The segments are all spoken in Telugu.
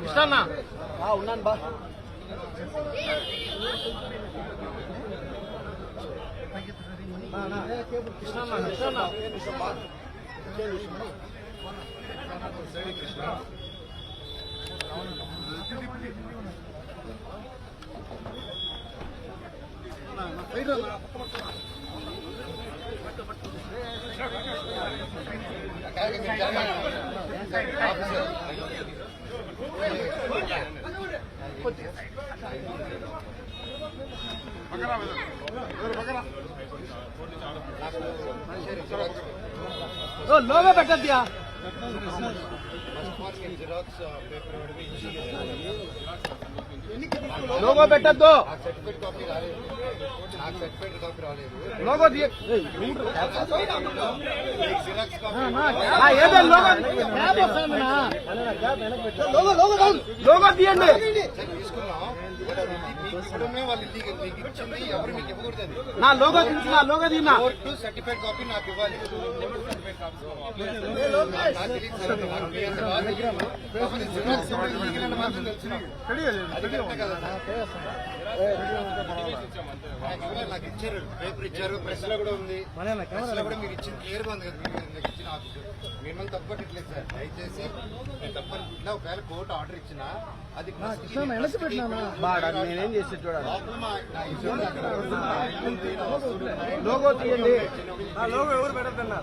ఇష్టన్నా ఉన్నాను బా. లోగో పెట్టద్యా లోగో పెట్టద్దు లోగో లోగో తీయండి. నా లోగో తీసి నా లోగో తీనా సర్టిఫైడ్ కాపీ నాకు ఇవ్వాలి. నాకు ఇచ్చారు, పేపర్ ఇచ్చారు, ప్రెస్ లో కూడా ఉంది. ప్రెస్ లో కూడా మీరు ఇచ్చిన క్లియర్ గా ఉంది కదా, మీకు ఇచ్చిన మిమ్మల్ని తప్పట్లేదు సార్. దయచేసి నేను తప్పట్లా ఒకవేళ కోర్టు ఆర్డర్ ఇచ్చినా అది నేనేం చేసి చూడాలి. లోగో తీయండి. లోగో ఎవరు పెట్టద్దన్నా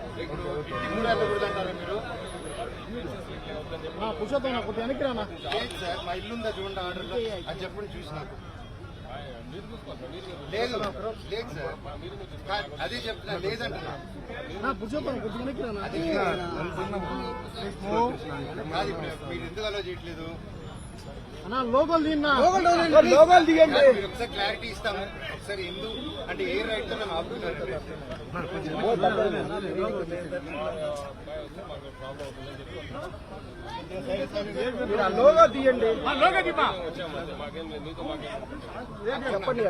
మీరు పురుషోత్తం కొద్దిగా వెనక్కి రానా. లేదు సార్, మా ఇల్లు ఉందా చూడండి ఆర్డర్ లో, అది చెప్పండి చూసి నాకు. లేదు లేదు సార్, అదే చెప్తున్నా లేదంటున్నా. పురుషోత్తం కొద్దిగా వెనక్కి రానా. కాదు ఇప్పుడు మీరు ఎందుకు అలా చేయట్లేదు? లోగోలు లోగోలు తీయండి. మీరు ఒకసారి క్లారిటీ ఇస్తాము. ఒకసారి ఎందుకు అంటే ఏ రైట్ తో నన్ను ఆపుతున్నారు? లోగో తీయండి. చెప్పండి.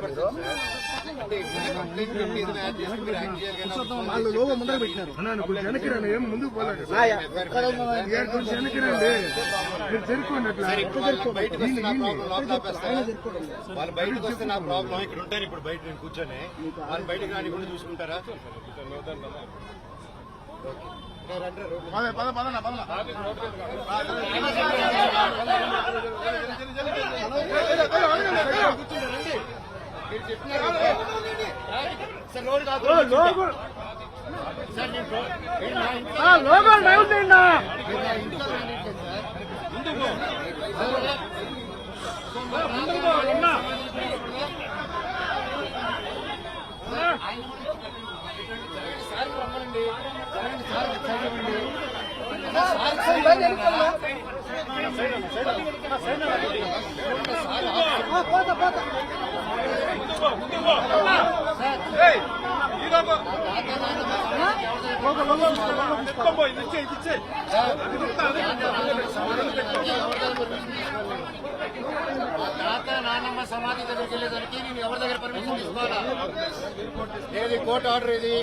వాళ్ళు లోగో ముందర పెట్టినారు. వెనక్కి రండి, ఏం ముందుకు పోలేదు. వెనక్కి రండి, మీరు జరుపుకోండి. అట్లా వాళ్ళు బయటకు వస్తే నా ప్రాబ్లం. ఇక్కడ ఉంటాను ఇప్పుడు బయట నేను కూర్చొని, వాళ్ళు బయటకు రాని కూడా చూసుకుంటారా? మీరు చెప్పినారు సార్, లోడ్ కాదు సార్. సార్ రమ్మనండి, సార్ తాత నాన్నమ్మ సమాధి దగ్గరికి వెళ్ళేదానికి నేను ఎవరి దగ్గర పర్మిషన్ తీసుకోవాలా? ఏది కోర్టు ఆర్డర్ ఇది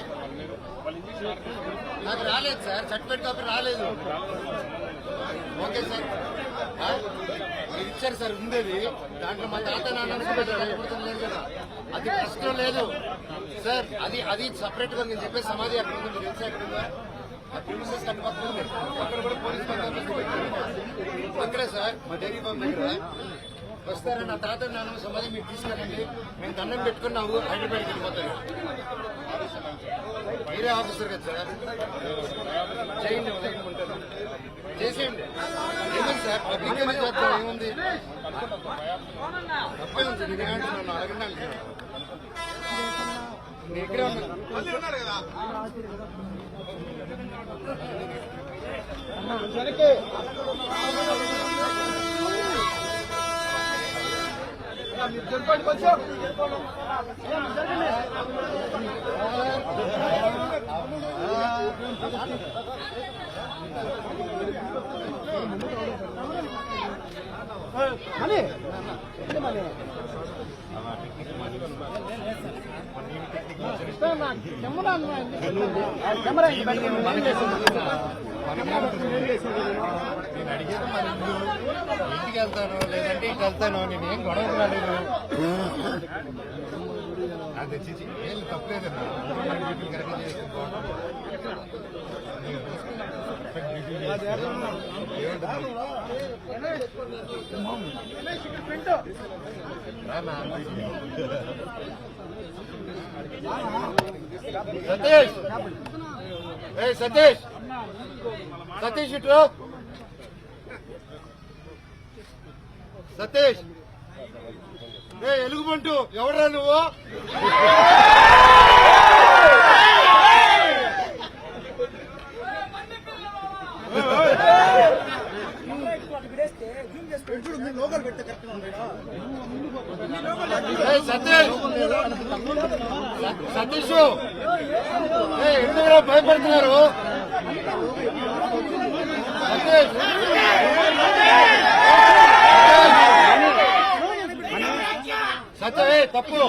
నాకు రాలేదు సార్, సర్టిఫికేట్ కాపీ రాలేదు. ఓకే సార్, మీరు ఇచ్చారు సార్, ఉండేది దాంట్లో మా తాత నాన్న లేదు కదా, అది ప్రశ్న లేదు సార్. అది సపరేట్ గా నేను చెప్పే సమాధి అక్కడ ఉంది, మీరు తెలిసి అక్కడ ఉందా? ఆ ప్రిమిసెస్ కట్టుపక్కల అక్కడ కూడా పోలీస్ అక్కడే సార్ మా డైరీ ఫామ్ దగ్గర వస్తారా? నా తాత నాన్న సమాధి మీరు తీసుకెళ్ళండి, మేము దండం పెట్టుకుని నా ఊరు హైదరాబాద్కి వెళ్ళిపోతాను. మీరే ఆఫీసర్ కదా సార్, చేయండి, ఉంటాను చేసేయండి. ఏముంది సార్, పబ్లిక్ చేస్తాం, ఏముంది తప్పే ఉంది. నేనేమంటున్నాను అడగండి అంటున్నాను, నేను ఇక్కడే ఉన్నాను కదా. చెప్పండి కొంచెం కెమెరా నేను అడిగేది మరి ఇంటికి వెళ్తాను లేదంటే ఇటు వెళ్తాను, నేను ఏం గొడవకు రాలేదు. అది ఏం తప్పలేదన్నా, కరెక్ట్గా సతీష్, ఏ సతీష్, సతీష్ ఇటు సతీష్, ఏ ఎలుగుబంటు ఎవడ్రా నువ్వు? సతీష్, సతీష్ ఎందుకు భయపడుతున్నారు? సతీష్, సతీష్ తప్పు.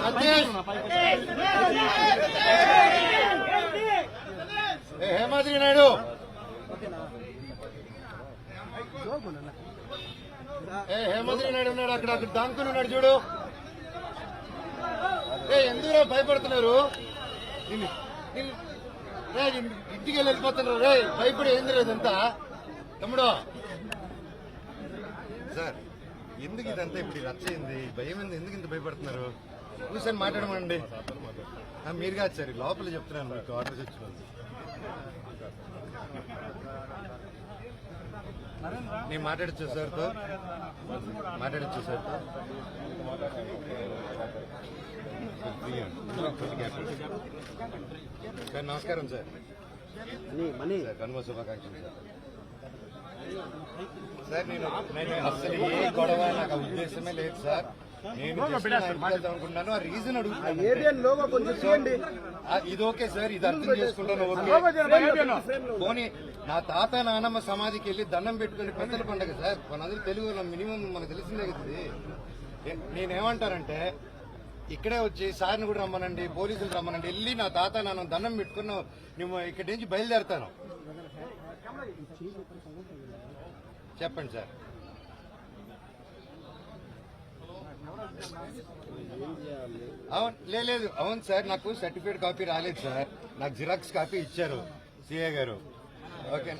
సతీష్, హేమాద్రి నాయుడు, హేమాద్రి నాయుడు ఉన్నాడు అక్కడ, అక్కడ దాంకుని ఉన్నాడు చూడు. ఎందుకు భయపడుతున్నారు? ఇంటికి వెళ్ళిపోతున్నారు రే, భయపడి ఏంది లేదంతా తమ్ముడు. సార్ ఎందుకు ఇదంతా ఇప్పుడు రచ్చయింది, భయం ఎందుకు ఇంత భయపడుతున్నారు? కూర్చొని మాట్లాడమండి. మీరు కాదు సార్, లోపల చెప్తున్నాను మీకు ఆర్డర్స్ వచ్చిన. నేను మాట్లాడచ్చు సార్తో, మాట్లాడచ్చు సార్తో. సార్ నమస్కారం సార్, కనుమ శుభాకాంక్షలు సార్. సార్ నేను అసలు ఏ గొడవ నాకు ఉద్దేశమే లేదు సార్. నేను అనుకుంటున్నాను, ఆ రీజన్ అడుగుతున్నాను. ఇది ఓకే సార్, ఇది అర్థం చేసుకుంటాను ఓకే. పోనీ నా తాత నానమ్మ సమాధికి వెళ్ళి దండం పెట్టుకుని పెద్దల పండుగ సార్, మనందరూ తెలుగు మినిమం మనకు తెలిసిందే కదా. నేనేమంటానంటే ఇక్కడే వచ్చి సార్ని కూడా రమ్మనండి, పోలీసులు రమ్మనండి, వెళ్ళి నా తాత నాన్న దండం పెట్టుకున్న నువ్వు ఇక్కడి నుంచి బయలుదేరుతాను. చెప్పండి సార్. అవును లేదు, అవును సార్, నాకు సర్టిఫికేట్ కాపీ రాలేదు సార్, నాకు జిరాక్స్ కాపీ ఇచ్చారు సిఏ గారు. ఓకే,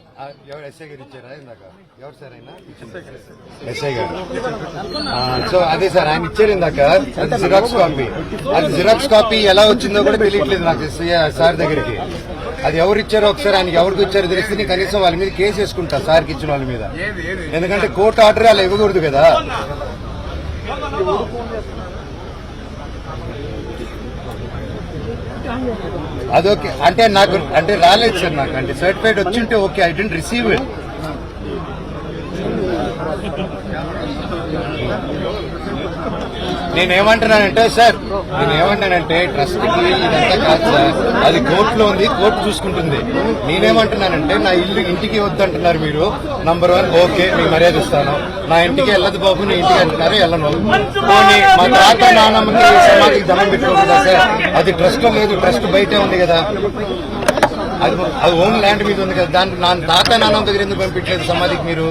ఎవరు ఎస్ఐ గారు ఇచ్చారా ఇందాక? ఎవరు సార్ అయినా? ఎస్ఐ గారు. సో అదే సార్, ఆయన ఇచ్చారు ఇందాక జిరాక్స్ కాపీ. అది జిరాక్స్ కాపీ ఎలా వచ్చిందో కూడా తెలియట్లేదు నాకు సార్ దగ్గరికి. అది ఎవరు ఇచ్చారో ఒకసారి, ఆయనకి ఎవరికి ఇచ్చారో తెలిస్తే కనీసం వాళ్ళ మీద కేసు వేసుకుంటా, సార్కి ఇచ్చిన వాళ్ళ మీద. ఎందుకంటే కోర్టు ఆర్డర్ అలా ఇవ్వకూడదు కదా. అదొకే అంటే నాకు అంటే రాలేదు సార్, నాకు అంటే సర్టిఫైడ్ వచ్చింటే okay, I didn't receive it. నేనేమంటున్నానంటే సార్, ట్రస్ట్ కి ఇదంతా కాదు సార్, అది కోర్టులో ఉంది, కోర్టు చూసుకుంటుంది. నేనేమంటున్నానంటే నా ఇంటికి వద్దంటున్నారు మీరు, నంబర్ 1 ఓకే, మీకు మర్యాద ఇస్తాను. నా ఇంటికి వెళ్ళదు బాబు, నీ ఇంటికి అంటున్నారు, వెళ్ళను. పోనీ మా తాత నాన్నమ్మకి సమాధికి దండం పెట్టుకోకుండా సార్, అది ట్రస్ట్ లో లేదు, ట్రస్ట్ బయటే ఉంది కదా, అది ఓన్ ల్యాండ్ మీద ఉంది కదా, దాన్ని నా తాత నాన్నమ్మ దగ్గర ఎందుకు పంపించలేదు సమాధికి మీరు?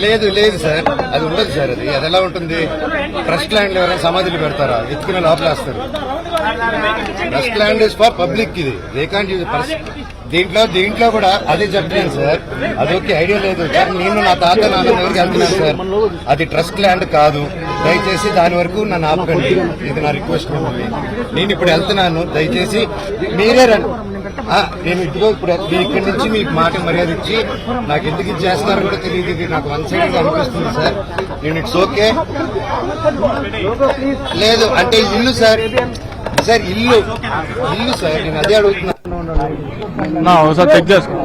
లేదు లేదు సార్, అది ఉండదు సార్, అది ఎలా ఉంటుంది? ట్రస్ట్ ల్యాండ్ ఎవరైనా సమాధులు పెడతారా? ఎత్తుకునే లోపలేస్తారు. Trust land is for public, ఇది దే కాంట్ యూజ్. దీంట్లో కూడా అదే చెప్తున్నాను సార్, అదొకే ఐడియా లేదు సార్. నేను నా తాత నాన్న దగ్గరికి వెళ్తున్నాను సార్, అది ట్రస్ట్ ల్యాండ్ కాదు, దయచేసి దాని వరకు నన్ను ఆపకండి, ఇది నా రిక్వెస్ట్. నేను ఇప్పుడు వెళ్తున్నాను, దయచేసి మీరే రండి. నేను ఇదిగో ఇప్పుడు ఇక్కడి నుంచి మీకు మాట మర్యాద ఇచ్చి నాకు ఎందుకు ఇది చేస్తున్నారో కూడా తెలియదు, ఇది నాకు వన్ సైడ్ గా అనిపిస్తుంది సార్. నేను ఇట్స్ ఓకే లేదు అంటే ఇల్లు సార్, ఇల్లు సార్, నేను అదే అడుగుతున్నాను. ఒకసారి చెక్ చేసుకో.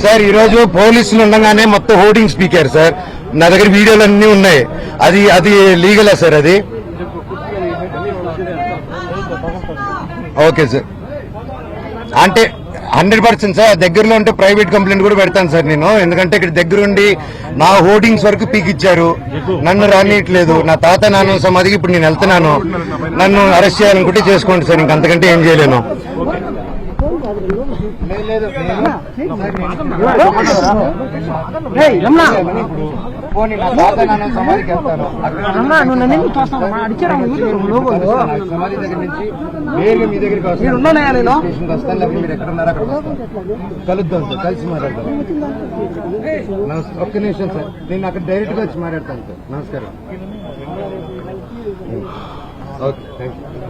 సార్ ఈరోజు పోలీసులు ఉండగానే మొత్తం హోర్డింగ్ స్పీకర్ సార్, నా దగ్గర వీడియోలు అన్ని ఉన్నాయి. అది లీగలా సార్? అది ఓకే సార్. అంటే 100% సార్ దగ్గరలో ఉంటే ప్రైవేట్ కంప్లైంట్ కూడా పెడతాను సార్ నేను. ఎందుకంటే ఇక్కడ దగ్గరుండి నా హోర్డింగ్స్ వరకు పీకిచ్చారు, నన్ను రానియట్లేదు. నా తాత నాన్న సమాధికి ఇప్పుడు నేను వెళ్తున్నాను. నన్ను అరెస్ట్ చేయాలనుకుంటే చేసుకోండి సార్, ఇంకంతకంటే ఏం చేయలేను. పోనీ నా తాత నాన్న సమాధికి వెళ్తాను. సమాధి దగ్గర నుంచి నేను మీ దగ్గరికి వస్తాను. లేకపోతే మీరు ఎక్కడ ఉన్నారో అక్కడికి వస్తాను. కలుద్దాం సార్, కలిసి మాట్లాడతాం. ఒక్క నిమిషం సార్, నేను అక్కడ డైరెక్ట్ గా వచ్చి మాట్లాడతాను సార్. నమస్కారం. Okay, thank you.